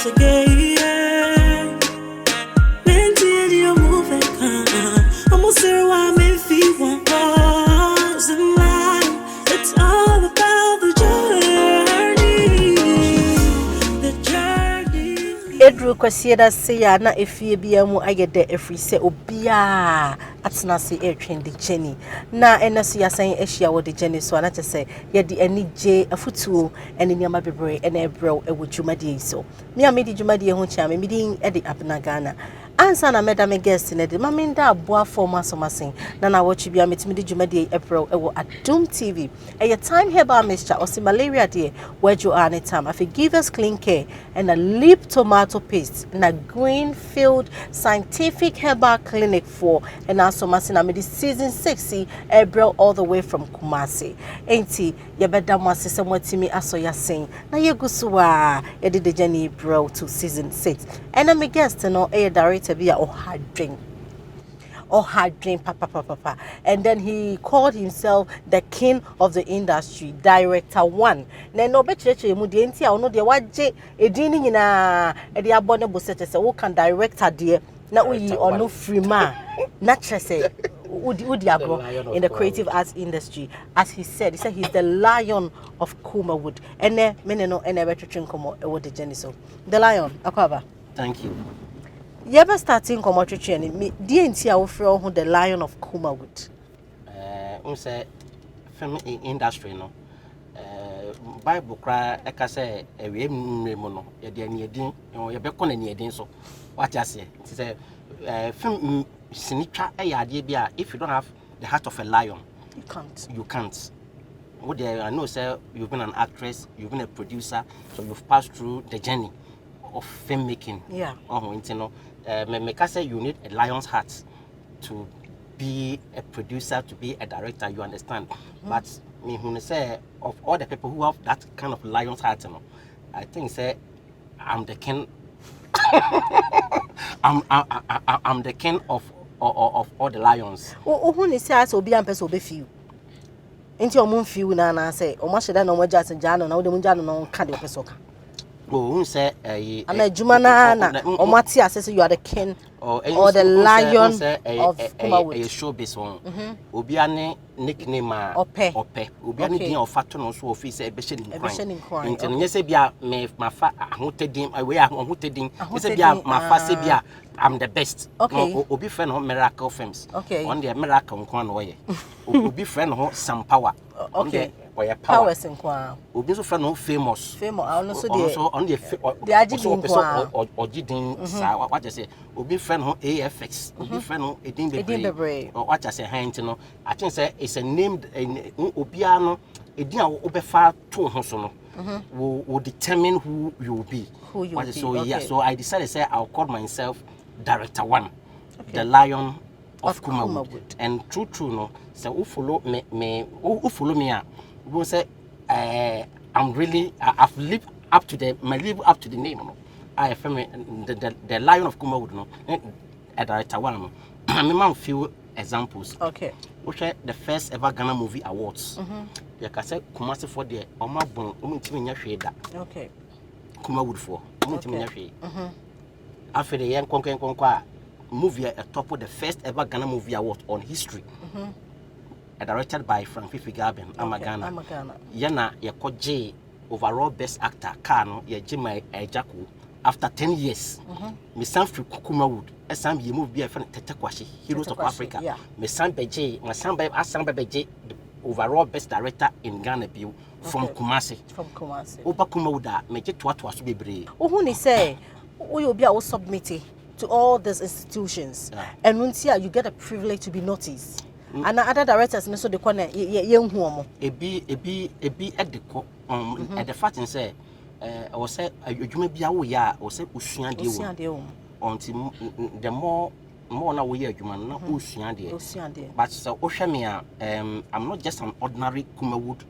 again. Mentally, you're moving. I'm gonna say why I'm in feel one cause in life. It's all about the journey. The journey. Edru kwasieda se ya na efie bia mu ayede efri se obia atena se etwen de jeni na enaso yasan ehia wo de jeni so na chese ye de anije afutuo ene niama bebre ene ebrew ewo dwumade so me amedi dwumade ho chia me din e de Abena Ghana ansa na medam guest ne de maminda aboa forma somasen na watch bia metimi de dwumade ebrew ewo Adum TV eye time herbal mixture or malaria de wejo anytime afi give us clean care and a lip tomato paste na Greenfield Scientific Herbal Clinic for and also masina me season 6 April all the way from Kumasi enti ye beda mo asese mwatimi asoya sen na ye gusuwa ye de journey bro to season 6 and I'm a guest no a director be a hard dream papa and then he called himself the king of the industry director 1 na no be cheche mu de enti a ono de waje edin ni nyina e de abone bo sete se wo kan director de na uyi ono free ma na chese udi agro in the creative arts industry as he said he's the lion of Kumawood ene meneno ene betwetwen komo e wo de jeni so the lion akwaba. Thank you. You ever starting come out training me DNT a wo frɛ ho the lion of Kumawood Say film industry no Bible cry eka say we mmremu no ye de ani edin ye be kɔ na ani edin so what you say say film sinitwa ade bia if you don't have the heart of a lion you can't what I know say you've been an actress, you've been a producer, so you've passed through the journey of filmmaking. Yeah. Me say you need a lion's heart to be a producer, to be a director, you understand. But me who say of all the people who have that kind of lion's heart, I think say I'm the king. I'm the king of all the lions. Who ni say as obi am person obi feel. Enti o mun feel na say o ma sheda na o ma jase jano na o de mun jano no ka de o person ka. Oh, say I'm a Jumana or Matia says you are the king or the lion of Kumawood. A show based on Obiane nickname Ope. Obiane din of Faton also office a beshin in crime. And yes, Bia me my fa him away on hooted my fa I'm the best. Okay. Obi friend on miracle films. Okay. On the miracle on way. Obi friend on some power. Okay. Powers in Kwa. Obi so friend on famous. Also on the Ajidin or Jidin sa what you say. Obi friend on AFX. Obi friend on Edin or what I say hand no. I think say it's a named Obiano Edin Obefa to Hosono. Will determine who you will be. So yeah, so I decided say I'll call myself Director 1, the lion of Kumawood. And true no, so who follow me who say I'm really I've lived up to the name. No, I am the lion of Kumawood. No, a Director 1. No, I mean few examples. Okay. Which are the first ever Ghana Movie Awards. You can say Kumasi for the Omabon Umintiminya. Okay. Kumawood for Umintiminya. After the young Konka movie atop of the first ever Ghana Movie Award on history. Directed by Fiifi Gharbin, Abena Ghana. Yana Yakoje overall best actor Kano Yajima Ejaku after 10 years. Me san free Kumawood. Esam ye movie a friend Tetekwashi, Heroes of Africa. Me san Beje, my son by Asamba Beje, the overall best director in Ghana Bill from Kumasi. From Kumasi. Oba Kumawuda, make it what was be brave. Who ni say we will be all submitted to all these institutions, and once here you get a privilege to be noticed. And other directors, so the corner, young woman. A be at the at the fact and say, or say, you may be aware, or say, Usian until the more now we are human, not Usian. But so Oshamia, I'm not just an ordinary Kumawood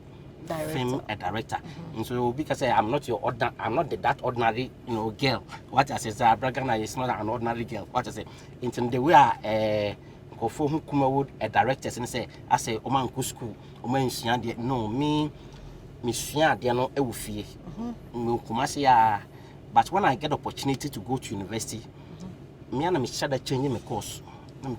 film a director. And so because I'm not that ordinary, girl. What I say is Abena is not an ordinary girl. What I say, into the way for who Kumawood a director and say, I say Oman Kusku, Oman Sian, no me Sian, they are not Ewufi. Kumasia But when I get opportunity to go to university, me and me started changing my course. I'm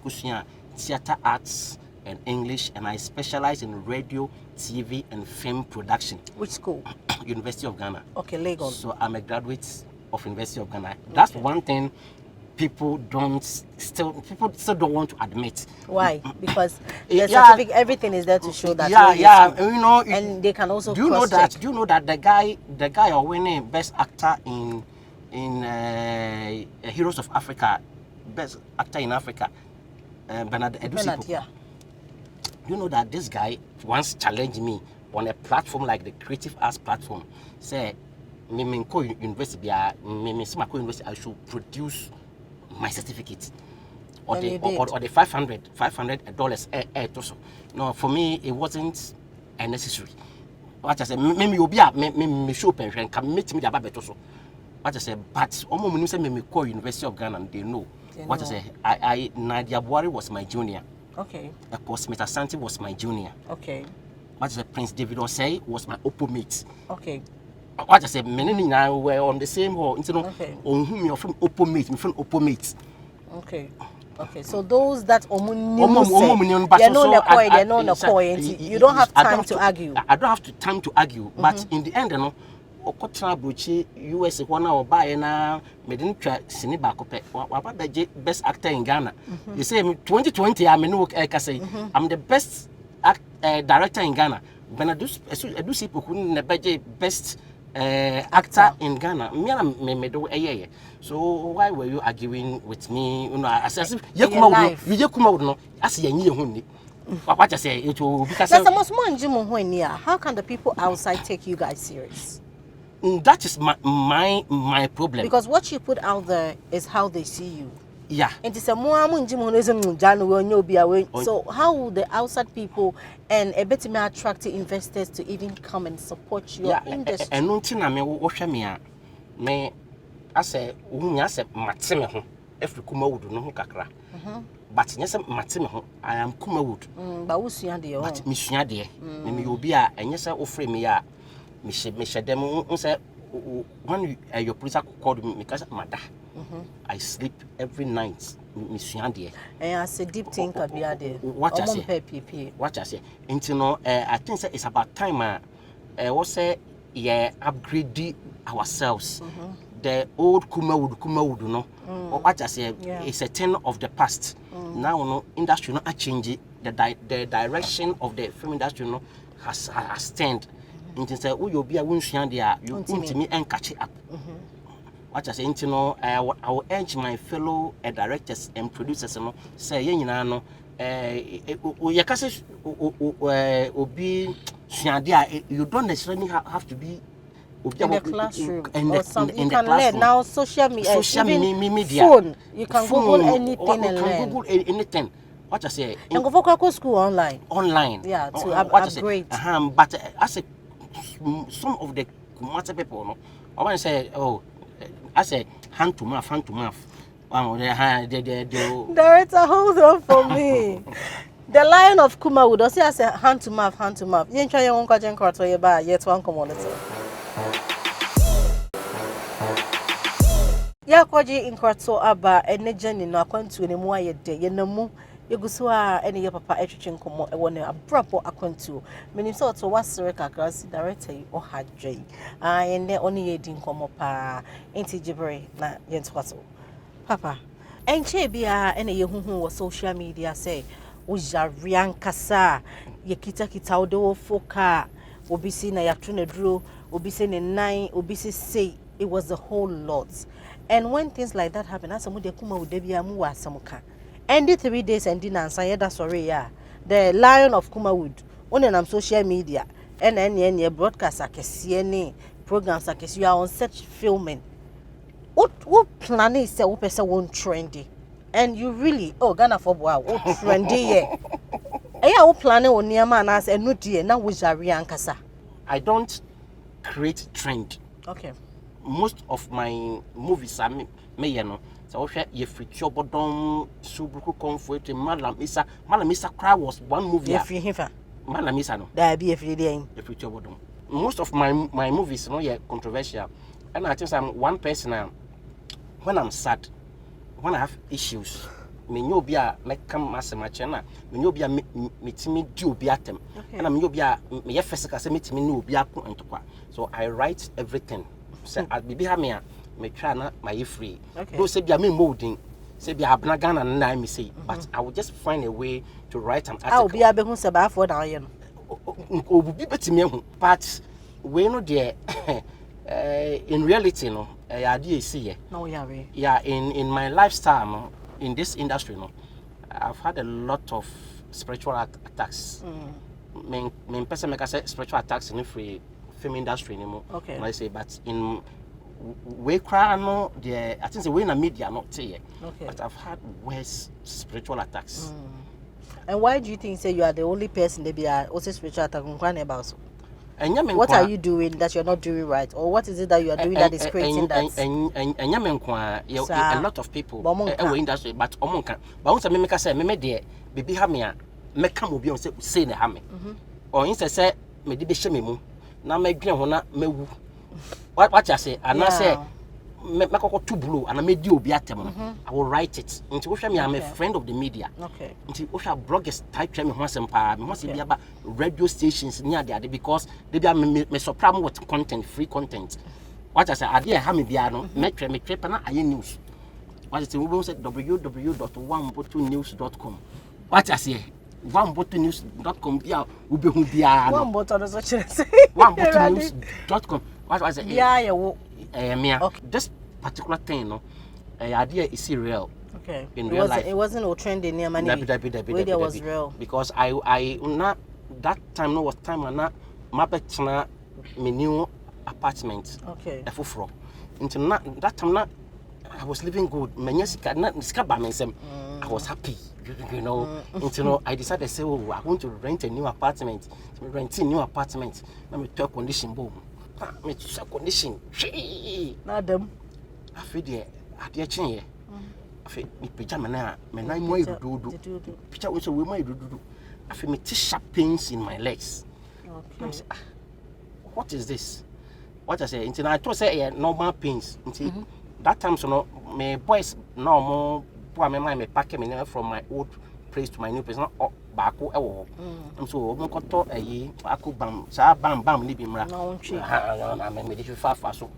theater arts and English, and I specialize in radio, TV, and film production. Which school? University of Ghana. Okay, Lagos. So I'm a graduate of University of Ghana. That's one thing people still don't want to admit. Why? Because the certificate, everything is there to show that. You know, and they can also. Do you know that? Do you know that the guy are winning best actor in Heroes of Africa, best actor in Africa, Bernard, yeah. You know that this guy once challenged me on a platform like the Creative Arts platform. Say, me university, university, I should produce my certificate or the $500 No, for me it wasn't necessary. What I said, maybe you'll be me show pension can meet me the Babetoso. What I said, but almost me call University of Ghana and they know. What I said, I Nadia Buari was my junior. Okay. Of course, Mr. Santi was my junior. Okay. What I said, Prince David Osei was my oppo-mate. Okay. What I said, many now were on the same hall. Okay. On whom you're from oppo-mate, from oppo-mate. Okay. Okay. So those that you don't have time to argue. I don't have time to argue. But in the end, you know, US or buy na medin try siniba kope best actor in Ghana. You say 2020 I'm I'm the best director in Ghana. When I do see people best actor in Ghana. Me do so why were you arguing with me? You know, as if you Kumawood no as ye what I say it will because how can the people outside take you guys serious? That is my problem. Because what you put out there is how they see you. Yeah. And it's a so how will the outside people and a bit more attractive investors to even come and support your industry? And nothing I me I say matime ho every Kumawood no kakra. But yes matime I am Kumawood. But usua de but misua de me obi a enyesa ofre me ya me them say when your police called me because mother I sleep every night misua de and as a deep thinker be there what I say until no I think it's about time what say upgrade ourselves. The old Kumawood no what I say is a thing of the past. Now no industry no change the direction of the film industry no has turned. Into say you be a winshan there you to me and catch it up. What I say into no I will urge my fellow directors and producers no say you know you can say obi you don't necessarily have to be in the classroom or something. You can learn now social media, media, phone. You can Google anything and learn. Google anything. What I say? And go for school online. Online. Yeah, to upgrade. But I say some of the Kumasi people, no. I want to say, I say hand to mouth. Director, hold on for me. The Lion of Kumawood, does he say hand to mouth? You ain't trying your own question, yet one community. Ya kwaji inkwato aba ene jeni no akwantu ne mu ayede ye namu yeguso a ene ye papa etwetwe nkomo e wona abrapo akwantu menim so to wasere kakra si director yi o hadwe ene oni ye di nkomo pa enti jibre na ye ntwato papa enche bia ene ye huhu wo social media say o jarian kasa ye kita odo foka obisi na yatro na duro obisi ne nan obisi say it was a whole lot. And when things like that happen, as someone Kumawood debia mu asamuka. And 3 days and dinner that's sorry the Lion of Kumawood on social media and broadcast akesi programs akesi you are on set filming. What plan is say what person won't trendy. And you really Ghana for wow trendy what planning on near man as and no dear now with Jarian Kasa. I don't create trend. Okay. Most of my movies are me no so ye free bodom subruku comfort Malam Isa Cry was one movie free hifa Malam Isa no there be every day free bodom. Most of my movies no controversial and I think I'm one person now. When I'm sad, when I have issues, me know be a make come as a machina, me know be a me do be at them, and I'm know be a me physical say me no be a point. So I write everything. So I'll be me try na my free. Those say be a me molding. Say be Abena Ghana and I me say, but I will just find a way to write an article. I'll be able to say about for now, you know. Be better me, but we know there. In reality, no, I see. No, yeah. In my lifestyle, no, in this industry, no, I've had a lot of spiritual attacks. Me person make I say spiritual attacks in the free film industry anymore. Okay. I say, but in we cry no, the I think the way in the media not say. Okay. But I've had worse spiritual attacks. And why do you think say you are the only person they be also spiritual attack about? What are you doing that you're not doing right, or what is it that you are doing that is creating that? A lot of people in industry, but once me say me there, baby have me come obi on say na ha me. Or instead say me di be hye me mu na me dwen ho na mewu. What I say, and I say me kokko to blue and I me di obi atem. I will write it. Nti wo hwe me am a friend of the media. Okay. Nti wo hwe bloggers type me ho asem pa, me ho se bia ba radio stations near there because they be me surprise with content, free content. What I say, I dey ha me bia no, me twe na aye news. What I say, we say www.1botonews.com. What I say, 1botonews.com bia wo be hu bia no. 1botonews.com. What I say? Yeah. This particular thing, no, idea is real. Okay. In real life, it wasn't a trending near money. It was real. Because I not that time no was time and not my better my new apartment. Okay. A full until that time not I was living good. My I was happy. You know, until I decided to say, oh, I want to rent a new apartment. Rent a new apartment. Let me talk condition boom. Me to condition. Madam, I feel the idea change. I feel me pajama na me na mo do. Picture we so we mo do. I feel me sharp pains in my legs. Okay. Say, what is this? What I say? Until I thought say normal pains. Until that time so no me boys no more boy me pack me from my old place to my new place. No baako ewo. So mo ko to akubam sa bam ni bi mra. Na me dey fa so.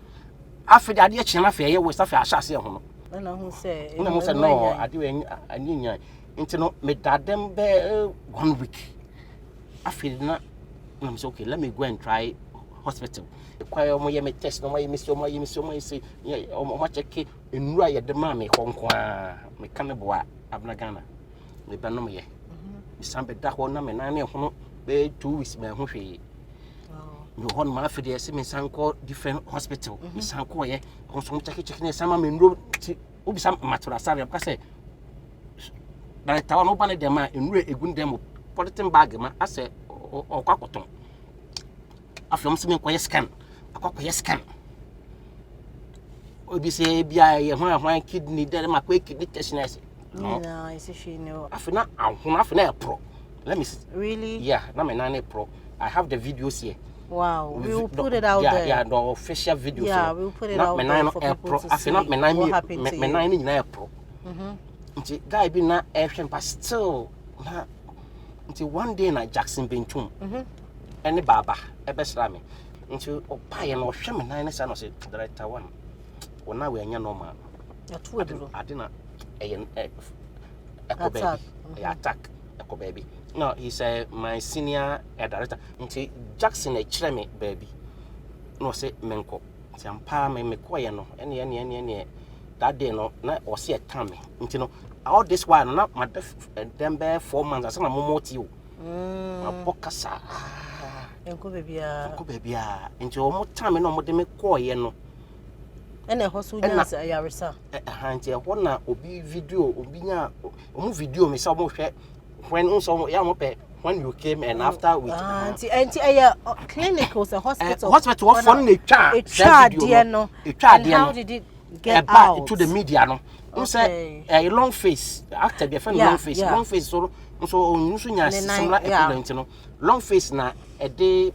Afi de ade chena fa ye we sa fa ahase ho no. Na hu say. Na mo say no ade we anyinya. Nti no me dadem be 1 week. Afi na I'm say okay, let me go and try hospital. Kwai omo ye me test no mo ye me say omo check enura ye de ma me konkwa me kan boa Abena Ghana. Me ba no me ye. Sambe da ho na me na ne ho be 2 weeks me ho hwe. You hon ma fe de se me sanko different hospital. Me sanko ye ho so check ne sama me nro obi sam matura sare ka say na tawo no ba ne dem a enura egun dem polythene bag ma ase okwakoton. Afrom se me koye scan. Akwakoye scan. Obi say bia ye ho kidney dem akwa kidney test na. No, I see she know. Afina pro. Let me see. Really? Yeah, na me nane pro. I have the videos here. Wow, we will put it out there. Yeah, the official videos. Yeah, we will put it out there for people to see what happened to you. Me nine ni pro. Nti guy bi na ehwe but still na nti one day na Jackson Bentum. Any baba ebesra me. Nti opa no hwe me nine say no say director one. Wona we anya normal. Adina attack Echo baby. No, he's my senior director. Nti Jackson chere me baby. No say menko. Nti ampa me koye no. Ene that day no na o say time me. Nti no all this while no na my dem be 4 months asa na momoti o. Apokasa. Enko baby a. Nti o mo time no mo de me koye no. Ene hosu nya say yaresa. Nti ho na obi video obi nya omu video me say omo hwe when also ya mo pe when you came and after we anti clinic was a hospital for na twa there no how did it get out to the media no say a long face actor be friend long face so nya similar equivalent no long face na e dey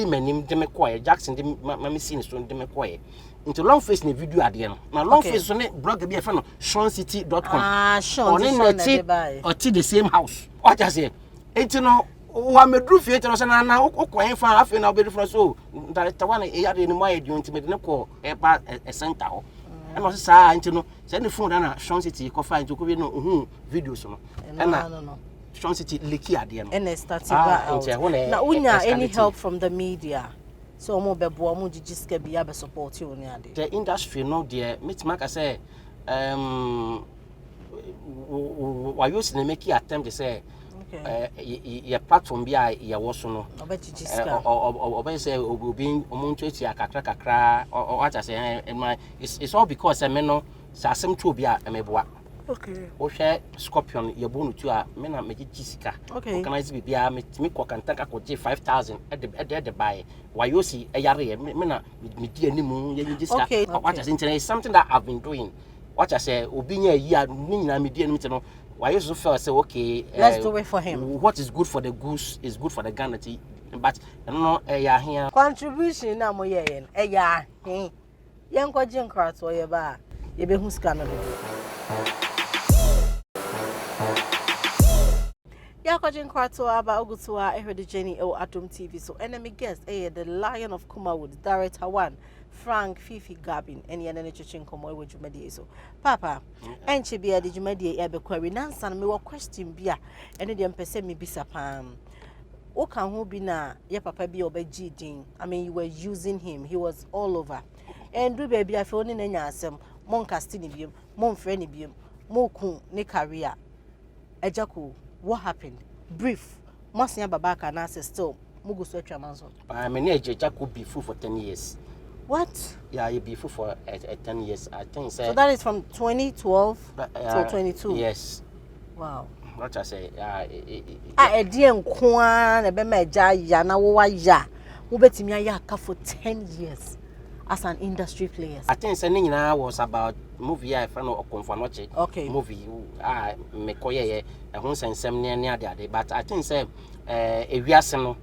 manim de me koye Jackson de me scene so de me koye into long face ne video ade no na long face so ne blog be e fa no seancity.com Sean or the same house what I say enti no wa medru fie enti no se na okwan fa afi na obedu from so director one e ya de ni mai edi enti me ne ko e ba e center ho e no se sa enti no se ne phone na Seancity ko fa enti ko bi no videos no e na Seancity leki ade no and it started out na unya any help from the media. So mo bebo mo jijiske bia be support you ni ade. The industry no there meet make say why you see make attempt to say your platform bia ya wo so no obejijiska obe say obi omuntu eti akakra what I say it's all because me no sasem tu obi a emeboa. Okay. O share Scorpion your bonu to a me na me jisika. Okay. Organize bibia me ko kantaka ko je 5,000 at the buy. Why you see a yare me na me di animu ye jisika. What I say is something that I've been doing. What I say obi nya year ni na me di animu no. Why you so feel say okay let's do it for him. What is good for the goose is good for the Ghana. But no ya here contribution na mo ye ya hin. Yen ko jin krato ye ba ye be hu ska no. Yakojin Kwarto aba ogutua ehwede Jenny o Atom TV. So enemy guest the Lion of Kumawood Director 1 Frank Fiifi Gharbin ene ene chichin komo e wejumadi so papa enche bia de jumadi e be kwari nansa me wo question bia ene de mpese me bisa pam o kan ho bi na ye papa bia obaji din. I mean you were using him, he was all over and do baby afi oni na nya asem mon cast ni biem mon frɛ ni biem mo ku ne career ejako. What happened? Brief. Mosia Babaka na still Mugu Swetra Manson. I mean, Jacob be full for 10 years. What? Yeah, you be full for 10 years. I think so. So that is from 2012 to 22. Yes. Wow. What I say? I didn't kwan a bemeja ya na wa ya. Ubetimi ya ka for 10 years as an industry player. I think sending was about movie I found or conformity. Okay. Movie me koye a hon sensem near the but I think say a viaseno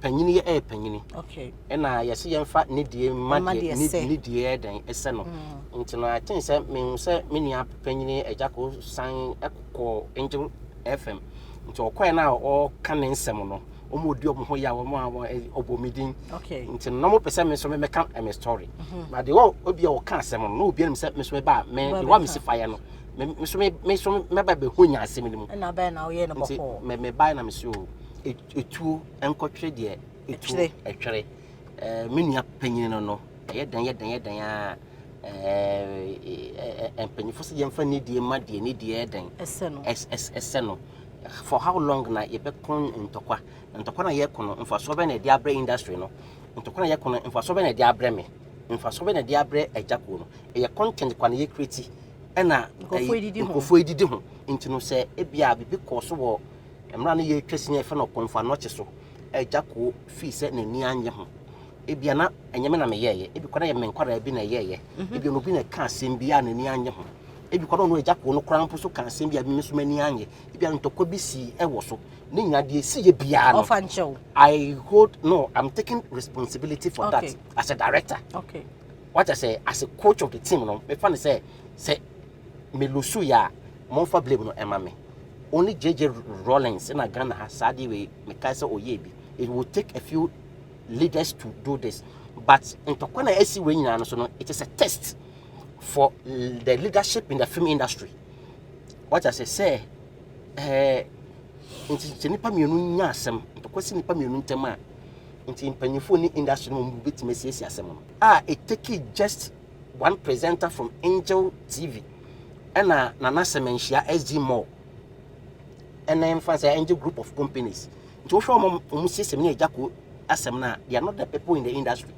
penny penny. Okay. And I see in fact need the money need the air then a seno. Until I think say me say many penny a jacko sign a call Angel FM. Until quite now all canning semono. Omodio mo ya wo obomidin. Okay. Until no more person me so me make a story. But the all obi o kan asem no obi am say me so ba me the one me see fire no. Me so me ba be honya asem ni mu. Na ba na wo ye no boko. Me buy na me so etu enkotwe de etwere. Me nua panyin no ye dan a empanyin fo se ye mfa ni die ma die ni die dan. Ese no. For how long na ye be kon ntokwa na ye kono mfa so be na dia abre industry no ntokwa na ye kono mfa so be na dia abre me mfa so be na dia abre ejako no ye content kwa na ye create e na nkofo edidi ho ntino se e bia bibi koso wo emra na ye twesi ye fe no konfa no che so ejako fi se na ni anye ho e bia na enyeme na me ye e bi kwa na ye menkwara bi na ye e bia no bi na ka asem bia na ni anye ho ebi kwado no ejako no krampo so kan sem bia bi meso mani anye bia ntokwa bi si ewo so ne nya de si ye bia no I'm taking responsibility for that as a director. Okay. What I say as a coach of the team no me fan say me lusu ya mo fa blame no ema me only JJ Rollins in Ghana has sadi we me kai say oye bi it will take a few leaders to do this but ntokwa na esi we nyina no so no it is a test for the leadership in the film industry. What I say nti nipa mienu nya asem to kwesi nipa mienu ntema nti mpanyifo ni industry no mbeti mesiesi asem no it take just one presenter from Angel TV and na semenhia SG Mall and then fancy Angel group of companies nti wo hwe mo system ni ejako asem na they are not the people in the industry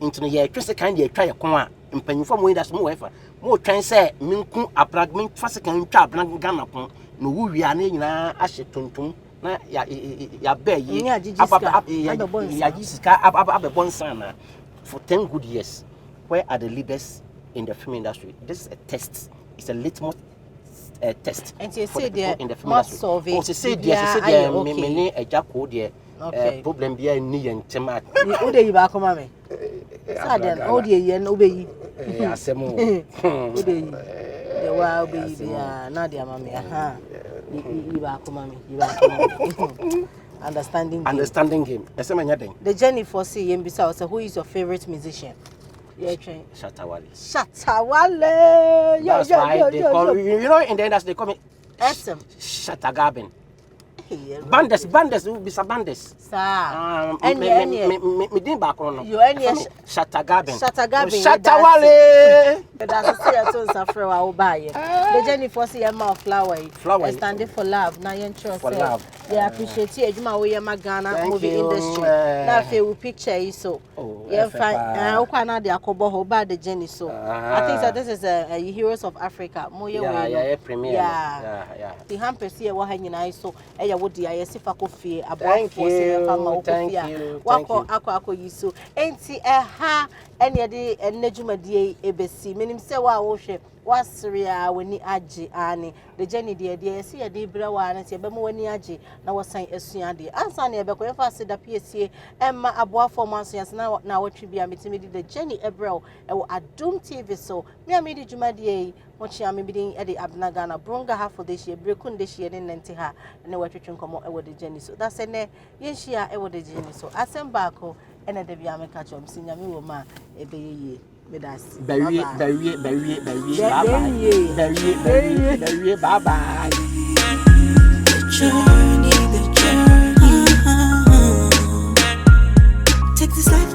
nti no ye twese kan de atwa ye kon a mpanyifo mo industry mo wefa mo twan say minku apragment fase kan twa abran Ghana pon no wuwia na nyina ahye tontom na ya be yi ya jisika abebonsan na for 10 good years. Where are the leaders in the film industry? This is a test. It's a litmus test. And you say the in the film industry. Oh, say there me ejako there problem bia ni ye ntema. Who dey you ba come me? Saden, oh dear, no be. Asemo. The wild baby, Nadia, mammy, aha. You are coming, you are understanding game. The journey for seeing besides who is your favorite musician? Yeah, Shatawale. That's why they call you know in the industry they call me Fiifi Gharbin. Bandes, bisa bandes. Sir. Me din back on. You any Fiifi Gharbin. Shatawale. That's say at on safra wa obaye. The journey for see ma flower. Standing for love. Na yen trust. For love. They appreciate you adwuma we ma Ghana movie industry. Na fe we picture you so. Yeah, fine. Okwa na de akobo ho ba the journey so. I think that this is a Heroes of Africa. Moye we. Yeah, premiere. Yeah. The hampesi e wa ha nyina so. Would the ISF coffee about thank you. Wako ako yiso. Enti ha any day and Nejuma DA ABC. Meaning say wa worship was Syria when ni aji ani. The journey dear see a day brawa and say bemo when ni aji na was saying esuade. Answer near beko if I said the PSA Emma aboa 4 months now what should be a meeting the journey ebro a Doom TV so me a made Juma DA. What she am being at the Abena Ghana, Brunga half for this year, Brekun this year, and Nentiha, and the watching come over the journey. So that's a ne, yes, she are over the journey. So I send back and at the Viame catch on Sinya Mima, a baby with us. Bury, bye bye. The journey. Take this life,